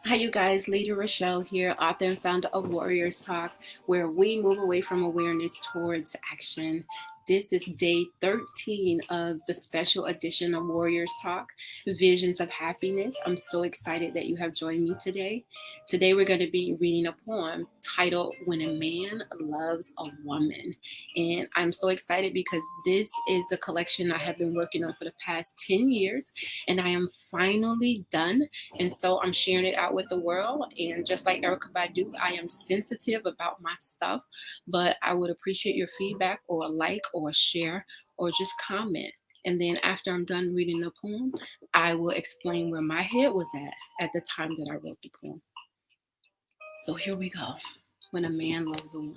Hi, you guys. Lady Rochelle here, author and founder of Warriors Talk, where we move away from awareness towards action. This is day 13 of the special edition of Warriors Talk, Visions of Happiness. I'm so excited that you have joined me today. Today, we're going to be reading a poem titled When a Man Loves a Woman. And I'm so excited because this is a collection I have been working on for the past 10 years, and I am finally done, and so I'm sharing it out with the world. And just like Erica Badu, I am sensitive about my stuff, but I would appreciate your feedback or a like or a share or just comment. And then after I'm done reading the poem, I will explain where my head was at the time that I wrote the poem. So here we go. When a man loves a woman.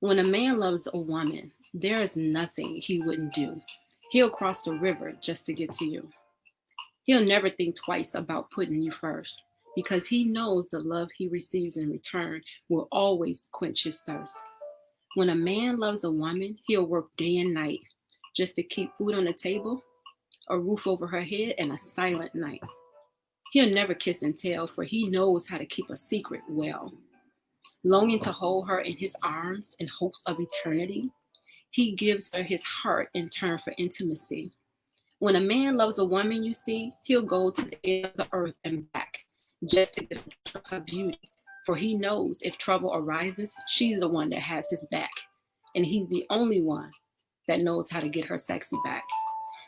When a man loves a woman, there is nothing he wouldn't do. He'll cross the river just to get to you. He'll never think twice about putting you first because he knows the love he receives in return will always quench his thirst. When a man loves a woman, he'll work day and night just to keep food on the table, a roof over her head, and a silent night. He'll never kiss and tell, for he knows how to keep a secret well. Longing to hold her in his arms in hopes of eternity, he gives her his heart in turn for intimacy. When a man loves a woman, you see, he'll go to the end of the earth and back just to get a touch of her beauty. For he knows if trouble arises, she's the one that has his back. And he's the only one that knows how to get her sexy back.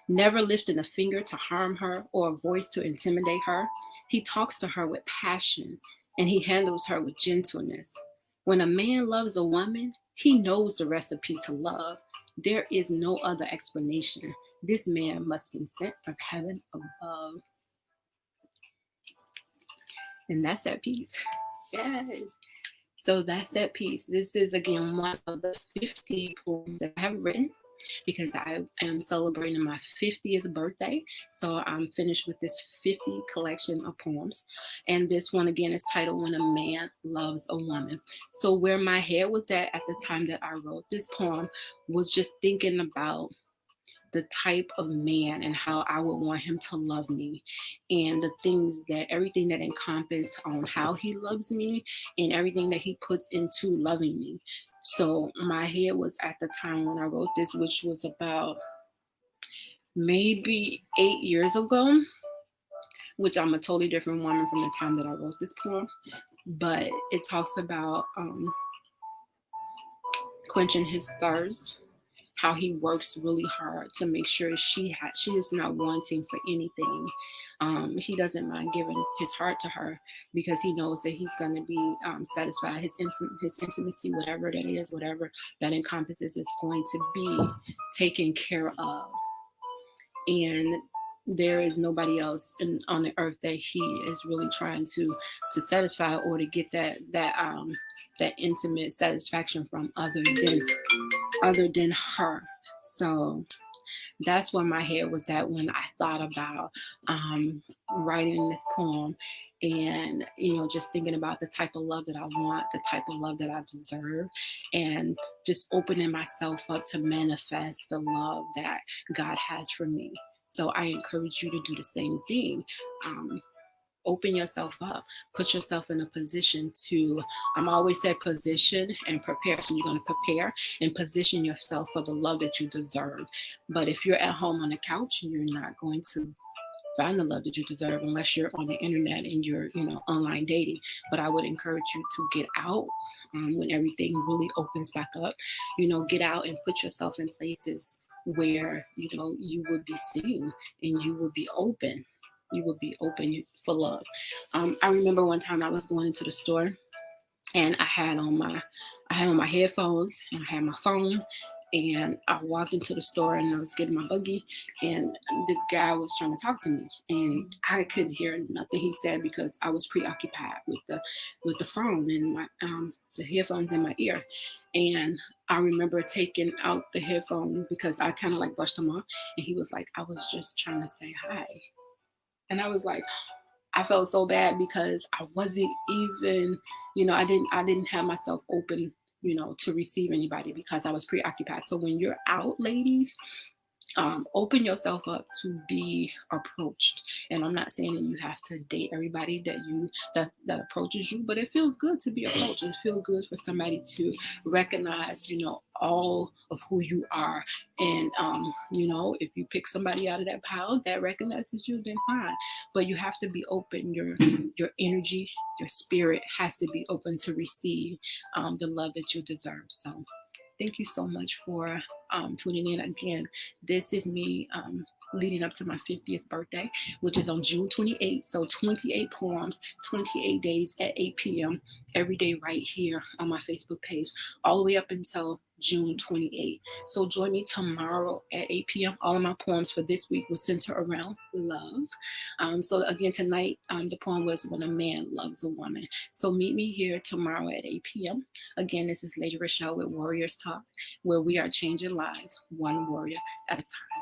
Never lifting a finger to harm her or a voice to intimidate her, he talks to her with passion and he handles her with gentleness. When a man loves a woman, he knows the recipe to love. There is no other explanation. This man must be sent from heaven above. And that's that piece. Yes. So that's that piece. This is, again, one of the 50 poems that I have written because I am celebrating my 50th birthday. So I'm finished with this 50 collection of poems. And this one, again, is titled When a Man Loves a Woman. So where my head was at the time that I wrote this poem was just thinking about the type of man and how I would want him to love me, and the things that everything that encompass on how he loves me and everything that he puts into loving me. So my head was at the time when I wrote this, which was about maybe 8 years ago, which I'm a totally different woman from the time that I wrote this poem. But it talks about quenching his thirst, how he works really hard to make sure she is not wanting for anything. He doesn't mind giving his heart to her because he knows that he's going to be satisfied. His intimacy, whatever that is, whatever that encompasses, is going to be taken care of. And there is nobody else on the earth that he is really trying to satisfy or to get that intimate satisfaction from other than her. So that's where my head was at when I thought about writing this poem, and just thinking about the type of love that I want, the type of love that I deserve, and just opening myself up to manifest the love that God has for me. So I encourage you to do the same thing. Open yourself up, put yourself in a position to, I'm always said position and prepare. So you're going to prepare and position yourself for the love that you deserve. But if you're at home on the couch, you're not going to find the love that you deserve unless you're on the internet and you're online dating. But I would encourage you to get out when everything really opens back up. Get out and put yourself in places where you would be seen and you would be open. You would be open for love. I remember one time I was going into the store and I had on my headphones and I had my phone, and I walked into the store and I was getting my buggy, and this guy was trying to talk to me, and I couldn't hear nothing he said because I was preoccupied with the phone and my the headphones in my ear. And I remember taking out the headphone because I kind of like brushed them off, and he was like, "I was just trying to say hi." And I was like, I felt so bad because I wasn't even, I didn't have myself open, to receive anybody because I was preoccupied. So when you're out, ladies, open yourself up to be approached. And I'm not saying that you have to date everybody that approaches you, but it feels good to be approached. It feels good for somebody to recognize, all of who you are. And if you pick somebody out of that pile that recognizes you, then fine. But you have to be open. Your energy, your spirit has to be open to receive the love that you deserve. So thank you so much for tuning in again. This is me leading up to my 50th birthday, which is on June 28th. So 28 poems, 28 days at 8 p.m. every day right here on my Facebook page, all the way up until June 28th. So join me tomorrow at 8 p.m. All of my poems for this week will center around love. So again, tonight, the poem was When a Man Loves a Woman. So meet me here tomorrow at 8 p.m. Again, this is Lady Rochelle with Warriors Talk, where we are changing lives one warrior at a time.